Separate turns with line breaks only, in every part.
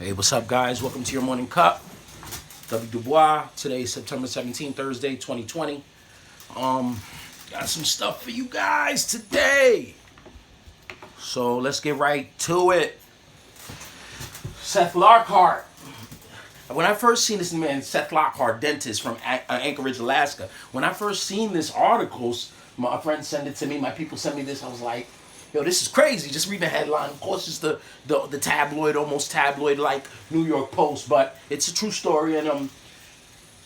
Hey, what's up, guys? Welcome to your morning cup. W. Dubois. Today is September 17, Thursday, 2020. Got some stuff for you guys today. So let's get right to it. Seth Lockhart. When I first seen this man, Seth Lockhart, dentist from Anchorage, Alaska. When I first seen this article, my friend sent it to me. My people sent me this. I was like, yo, this is crazy. Just reading the headline. Of course, it's the tabloid, almost tabloid-like New York Post, but it's a true story. And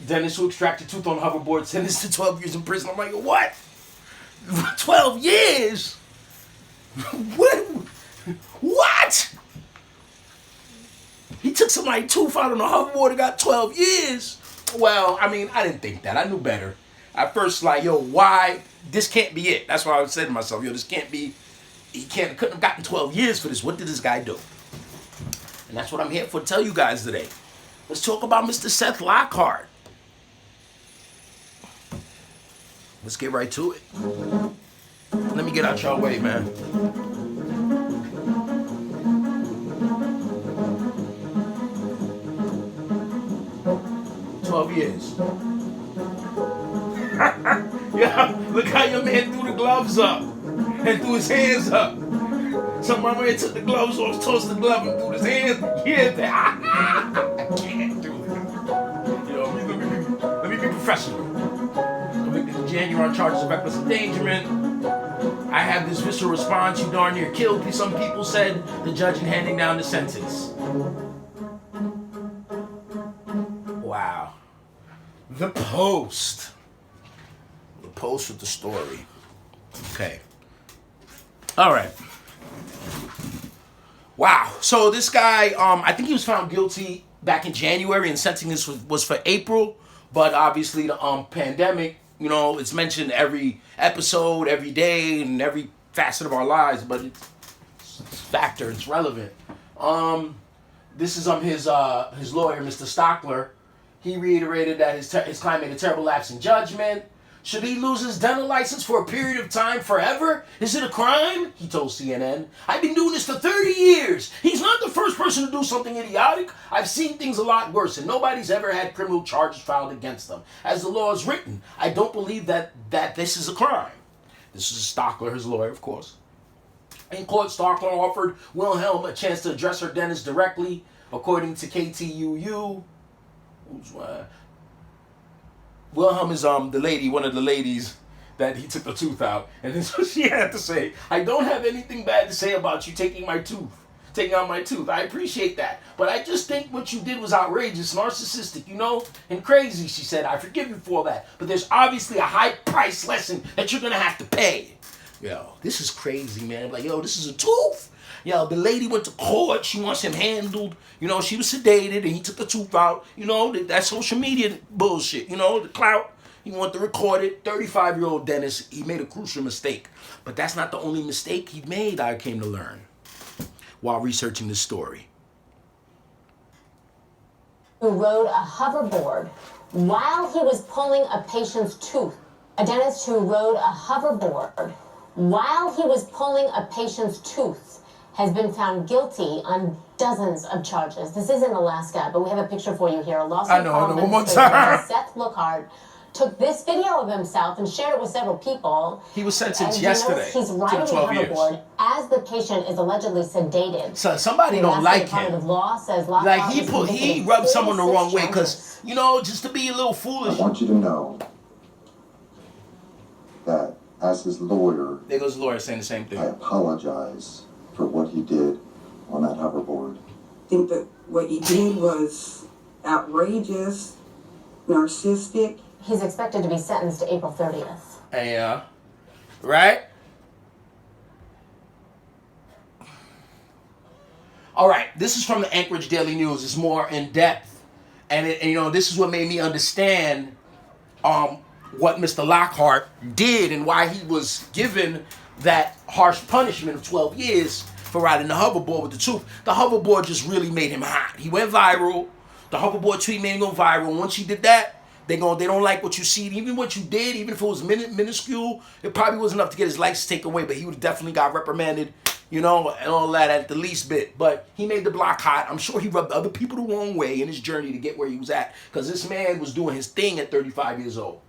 dentist who extracted tooth on hoverboard sentenced to 12 years in prison. I'm like, what? 12 years? What? He took somebody's tooth out on a hoverboard and got 12 years. Well, I mean, I didn't think that. I knew better. At first, like, yo, why? This can't be it. That's why I said to myself, yo, this can't be. Couldn't have gotten 12 years for this. What did this guy do? And that's what I'm here for to tell you guys today. Let's talk about Mr. Seth Lockhart. Let's get right to it. Let me get out your way, man. Years. Yeah, look how your man threw the gloves up and threw his hands up. So my man took the gloves off, tossed the glove and threw his hands. Yeah, I can't do it. Yo, let me be professional. Convicted in January on charges of reckless endangerment. I have this visceral response. You darn near killed me. Some people said the judge in handing down the sentence. Wow. The Post. The Post with the story. Okay. All right. Wow. So this guy, I think he was found guilty back in January, and sentencing was for April. But obviously the pandemic, you know, it's mentioned every episode, every day, and every facet of our lives. But it's factor. It's relevant. This is his lawyer, Mr. Stockler. He reiterated that his client made a terrible lapse in judgment. Should he lose his dental license for a period of time forever? Is it a crime? He told CNN. I've been doing this for 30 years. He's not the first person to do something idiotic. I've seen things a lot worse, and nobody's ever had criminal charges filed against them. As the law is written, I don't believe that this is a crime. This is Stockler, his lawyer, of course. In court, Stockler offered Wilhelm a chance to address her dentist directly, according to KTUU. Wilhelm is the lady, one of the ladies that he took the tooth out, and this is what she had to say. I don't have anything bad to say about you taking out my tooth. I appreciate that, but I just think what you did was outrageous, narcissistic, and crazy. She said, I forgive you for that, but there's obviously a high price lesson that you're gonna have to pay. Yo, this is crazy, man. Like, yo, this is a tooth. Yo, the lady went to court. She wants him handled. She was sedated and he took the tooth out. That social media bullshit. The clout. He wanted to record it. 35-year-old dentist. He made a crucial mistake. But that's not the only mistake he made, I came to learn while researching this story.
Who rode a hoverboard while he was pulling a patient's tooth. A dentist who rode a hoverboard while he was pulling a patient's tooth has been found guilty on dozens of charges. This is in Alaska, but we have a picture for you here. A lawsuit
I know, one more time.
Seth Lockhart took this video of himself and shared it with several people.
He was sentenced yesterday.
He's riding a hoverboard as the patient is allegedly sedated.
So somebody don't like him.
Of law says
like he rubbed someone the wrong way because just to be a little foolish.
I want you to know that as his lawyer,
there goes the lawyer saying the same thing.
I apologize for what he did on that hoverboard.
I think that what he did was outrageous, narcissistic.
He's expected to be sentenced to April 30th.
Yeah. Right? All right. This is from the Anchorage Daily News. It's more in depth. And this is what made me understand what Mr. Lockhart did and why he was given that harsh punishment of 12 years for riding the hoverboard with the tooth. The hoverboard just really made him hot. He went viral. The hoverboard tweet made him go viral. And once he did that, they don't like what you see. Even what you did, even if it was minuscule, it probably was enough to get his license taken away. But he would have definitely got reprimanded you know, and all that at the least bit. But he made the block hot. I'm sure he rubbed other people the wrong way in his journey to get where he was at, because this man was doing his thing at 35 years old.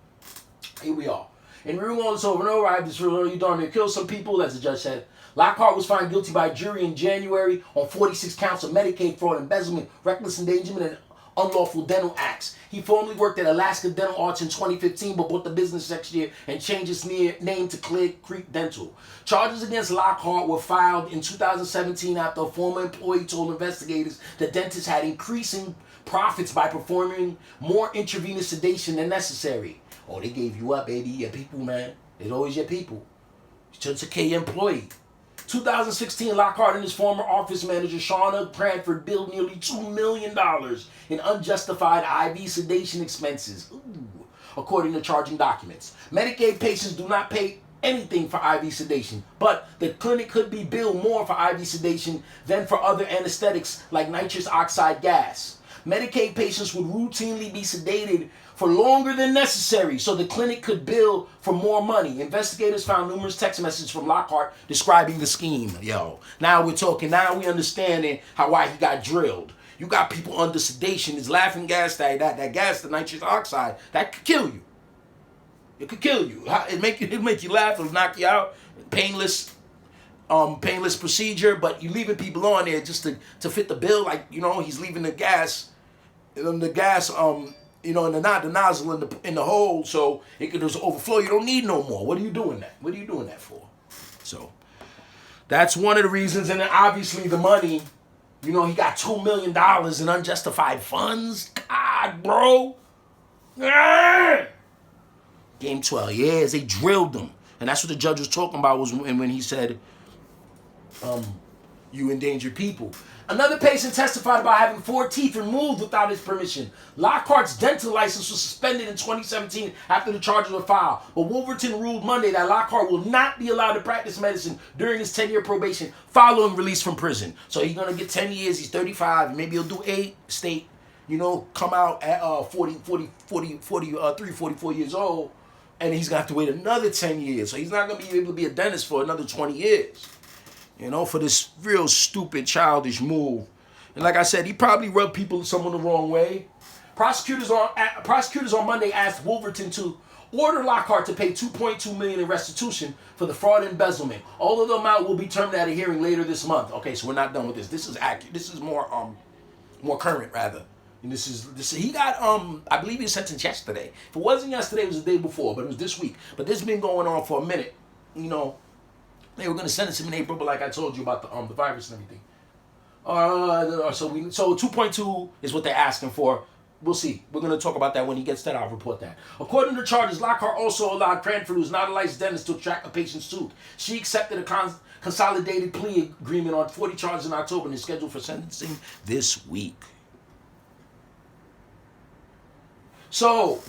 Here we are. And we all this over and over. I just really darn near killed some people, as the judge said. Lockhart was found guilty by a jury in January on 46 counts of Medicaid fraud, embezzlement, reckless endangerment, and unlawful dental acts. He formerly worked at Alaska Dental Arts in 2015, but bought the business next year and changed its name to Clear Creek Dental. Charges against Lockhart were filed in 2017 after a former employee told investigators the dentist had increasing profits by performing more intravenous sedation than necessary. Oh, they gave you up, baby. Your people, man. It's always your people. Just a K employee. 2016, Lockhart and his former office manager, Shauna Cranford, billed nearly $2 million in unjustified IV sedation expenses, according to charging documents. Medicaid patients do not pay anything for IV sedation, but the clinic could be billed more for IV sedation than for other anesthetics like nitrous oxide gas. Medicaid patients would routinely be sedated for longer than necessary, so the clinic could bill for more money. Investigators found numerous text messages from Lockhart describing the scheme. Yo, now we're talking. Now we understanding why he got drilled. You got people under sedation. It's laughing gas, that gas, the nitrous oxide, that could kill you. It could kill you. It make you laugh. It'll knock you out. Painless procedure. But you leaving people on there just to fit the bill. Like, you know, he's leaving the gas. You know, in the nozzle in the hole, so it could just overflow. You don't need no more. What are you doing that? What are you doing that for? So that's one of the reasons. And then obviously the money. You know, he got $2 million in unjustified funds. God, bro. Game 12 years. They drilled him, and that's what the judge was talking about. Was when he said, "You endanger people." Another patient testified about having 4 teeth removed without his permission. Lockhart's dental license was suspended in 2017 after the charges were filed. But Wolverton ruled Monday that Lockhart will not be allowed to practice medicine during his 10-year probation following release from prison. So he's going to get 10 years. He's 35. Maybe he'll do 8 state. You know, come out at 44 years old. And he's going to have to wait another 10 years. So he's not going to be able to be a dentist for another 20 years. You know, for this real stupid, childish move. And like I said, he probably rubbed someone the wrong way. Prosecutors on Monday asked Wolverton to order Lockhart to pay $2.2 million in restitution for the fraud and embezzlement. All of the amount will be determined at a hearing later this month. Okay, so we're not done with this. This is accurate. This is more current rather. And this he got I believe he was sentenced yesterday. If it wasn't yesterday, it was the day before, but it was this week. But this has been going on for a minute, you know. They were going to sentence him in April, but like I told you about the virus and everything. So 2.2 is what they're asking for. We'll see. We're going to talk about that when he gets that. I'll report that. According to the charges, Lockhart also allowed Cranford, who's not a licensed dentist, to extract a patient's tooth. She accepted a consolidated plea agreement on 40 charges in October and is scheduled for sentencing this week. So,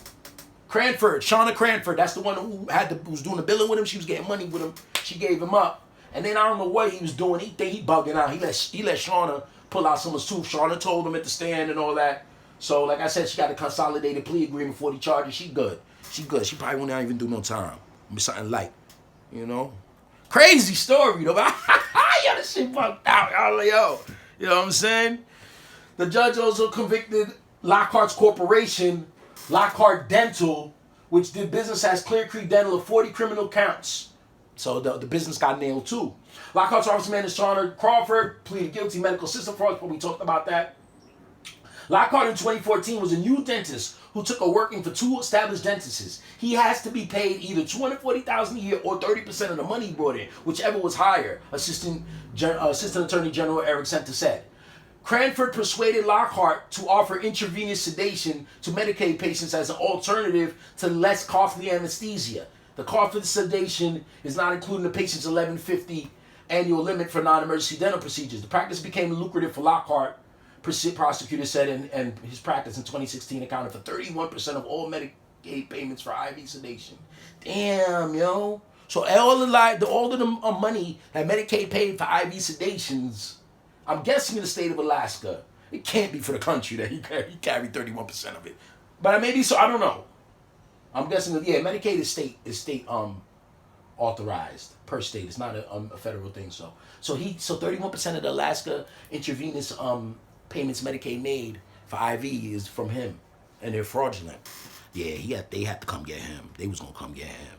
Cranford, Shauna Cranford, that's the one who was doing the billing with him. She was getting money with him. She gave him up. And then I don't know what he was doing. He bugging out. He let Shauna pull out some of his tooth. Shauna told him at the stand and all that. So, like I said, she got a consolidated plea agreement for the charges. She good. She probably won't even do no time. Be something light. You know? Crazy story, though. Yo, this shit bugged out. Yo. You know what I'm saying? The judge also convicted Lockhart's corporation, Lockhart Dental, which did business as Clear Creek Dental, of 40 criminal counts. So the business got nailed too. Lockhart's office manager, Shauna Crawford, pleaded guilty medical system fraud, but we talked about that. Lockhart in 2014 was a new dentist who took a working for 2 established dentists. He has to be paid either $240,000 a year or 30% of the money he brought in, whichever was higher, Assistant Attorney General Eric Senter said. Cranford persuaded Lockhart to offer intravenous sedation to Medicaid patients as an alternative to less costly anesthesia. The cost of the sedation is not including the patient's $11.50 annual limit for non-emergency dental procedures. The practice became lucrative for Lockhart, prosecutors said, and his practice in 2016 accounted for 31% of all Medicaid payments for IV sedation. Damn, yo. So all of the money that Medicaid paid for IV sedations, I'm guessing in the state of Alaska, it can't be for the country that he carried 31% of it. But maybe so, I don't know. I'm guessing that, yeah, Medicaid is state authorized per state. It's not a federal thing. So 31% of the Alaska intravenous payments Medicaid made for IV is from him, and they're fraudulent. Yeah, they had to come get him. They was gonna come get him.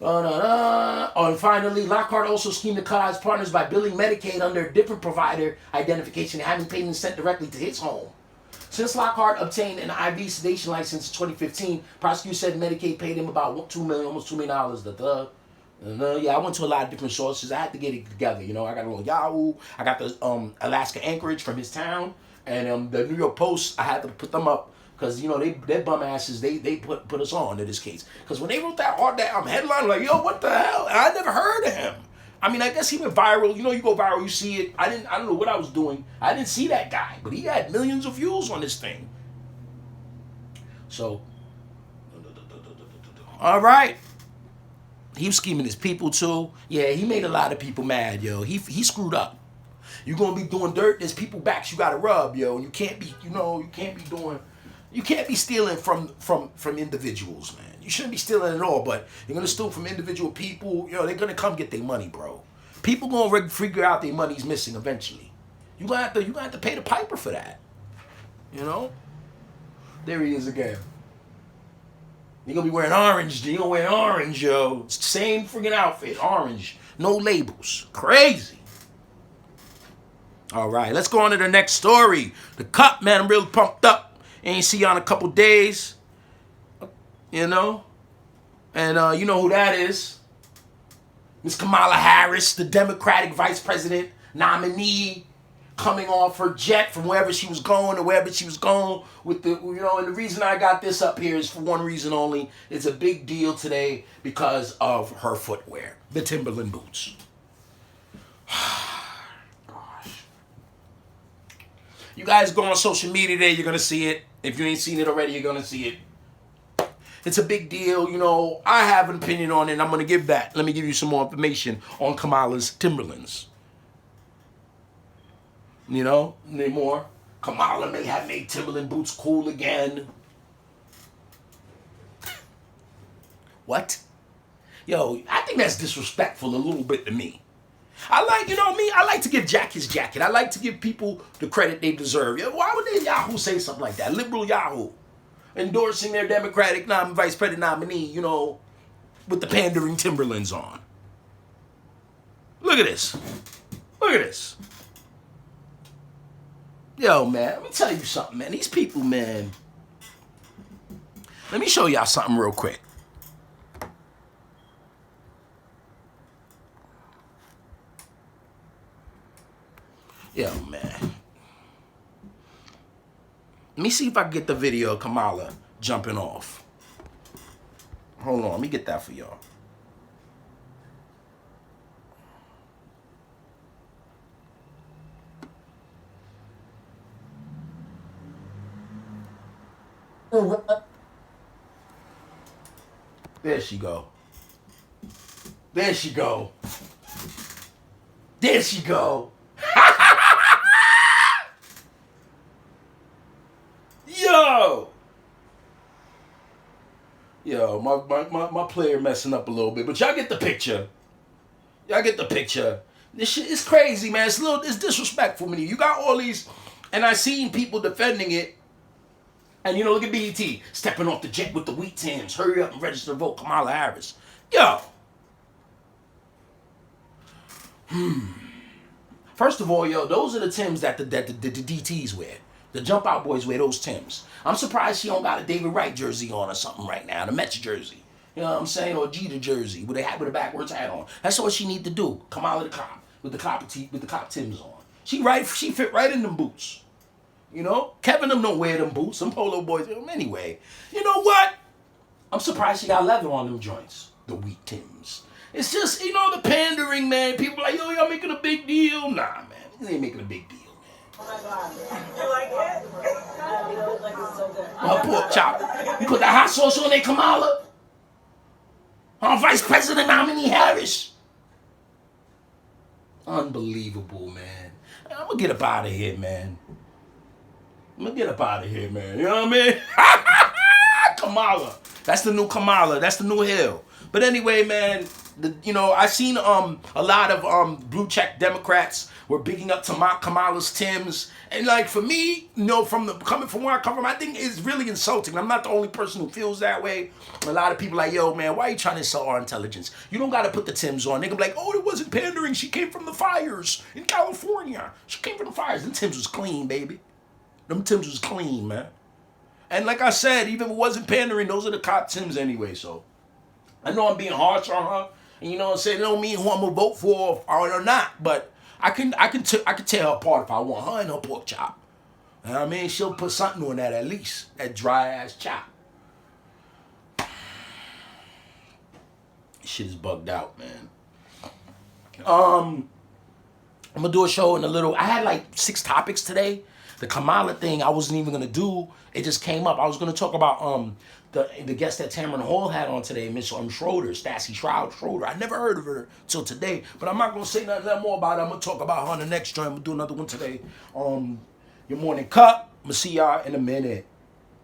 And finally, Lockhart also schemed to cut out his partners by billing Medicaid under a different provider identification and having payments sent directly to his home. Since Lockhart obtained an IV sedation license in 2015, prosecutors said Medicaid paid him about $2 million, almost $2 million. Yeah, I went to a lot of different sources. I had to get it together. You know, I got it on Yahoo. I got the Alaska Anchorage from his town, and the New York Post. I had to put them up because you know they bum asses. They put us on to this case because when they wrote that headline, I'm like, yo, what the hell? And I never heard of him. I mean, I guess he went viral. You know, you go viral, you see it. I don't know what I was doing. I didn't see that guy, but he had millions of views on this thing. So, all right. He was scheming his people too. Yeah, he made a lot of people mad, yo. He screwed up. You're gonna be doing dirt. There's people backs you gotta rub, yo. You can't be stealing from individuals, man. You shouldn't be stealing at all, but you're gonna steal from individual people. You know, they're gonna come get their money, bro. People gonna figure out their money's missing eventually. You gonna have to pay the piper for that. You know? There he is again. You're gonna be wearing orange. You're gonna wear orange, yo. It's the same freaking outfit, orange, no labels. Crazy. All right, let's go on to the next story. The Cup, man, I'm real pumped up. Ain't see you on a couple days. You know? And you know who that is. Miss Kamala Harris, the Democratic Vice President nominee, coming off her jet from wherever she was going to wherever she was going with the, you know, and the reason I got this up here is for one reason only. It's a big deal today because of her footwear, the Timberland boots. Gosh. You guys go on social media today, you're going to see it. If you ain't seen it already, you're going to see it. It's a big deal. You know, I have an opinion on it, and I'm going to give that. Let me give you some more information on Kamala's Timberlands. You know, any more? Kamala may have made Timberland boots cool again. What? Yo, I think that's disrespectful a little bit to me. I like to give Jack his jacket. I like to give people the credit they deserve. Why would they Yahoo say something like that? Liberal Yahoo. Endorsing their Democratic Vice President nominee, you know, with the pandering Timberlands on. Look at this. Look at this. Yo, man, let me tell you something, man. These people, man. Let me show y'all something real quick. Yo, man. Let me see if I can get the video of Kamala jumping off. Hold on, let me get that for y'all. There she go. There she go. There she go. Yo, my player messing up a little bit, but y'all get the picture. Y'all get the picture. This shit is crazy, man. It's disrespectful, man. You got all these, and I seen people defending it. And you know, look at BET stepping off the jet with the wheat Timbs. Hurry up and register to vote Kamala Harris. Yo. First of all, yo, those are the Timbs that the DTs wear. The Jump Out Boys wear those Timbs. I'm surprised she don't got a David Wright jersey on or something right now. The Mets jersey. You know what I'm saying? Or Jeter jersey with a backwards hat on. That's what she need to do. Kamala the cop with the cop Timbs on. She fit right in them boots. You know, Kevin them don't wear them boots. Some Polo Boys wear them anyway. You know what? I'm surprised she got leather on them joints. The wheat Timbs. It's just, you know, the pandering, man. People like, yo, y'all making a big deal. Nah, man. They ain't making a big deal, man.
Oh my God. You like it? It looks like it's so good.
Oh, pork chop. You put the hot sauce on there, Kamala? Vice President nominee Harris. Unbelievable, man. I'm going to get up out of here, man. You know what I mean? Kamala. That's the new Kamala. That's the new Hill. But anyway, man, I seen a lot of blue check Democrats were bigging up to Kamala's Timbs, and like for me, coming from where I come from, I think it's really insulting. I'm not the only person who feels that way. A lot of people like, yo, man, why are you trying to insult our intelligence? You don't got to put the Timbs on. They gonna be like, oh, it wasn't pandering. She came from the fires in California. She came from the fires. Them Timbs was clean, baby. Them Timbs was clean, man. And like I said, even if it wasn't pandering, those are the cop Timbs anyway. So I know I'm being harsh on her, and you know what I'm saying, it don't mean who I'm gonna vote for or not, but I can tear her apart if I want her and her pork chop. You know what I mean? She'll put something on that at least, that dry ass chop. Shit is bugged out, man. I'm gonna do a show in a little. I had like 6 topics today. The Kamala thing I wasn't even gonna do. It just came up. I was gonna talk about the guest that Tamron Hall had on today, Miss Schroeder, Stassi Schroeder. I never heard of her till today, but I'm not gonna say nothing more about it. I'm gonna talk about her on the next joint. I'm gonna do another one today. Your morning cup. I'm gonna see y'all in a minute.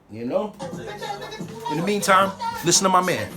You know? In the meantime, listen to my man.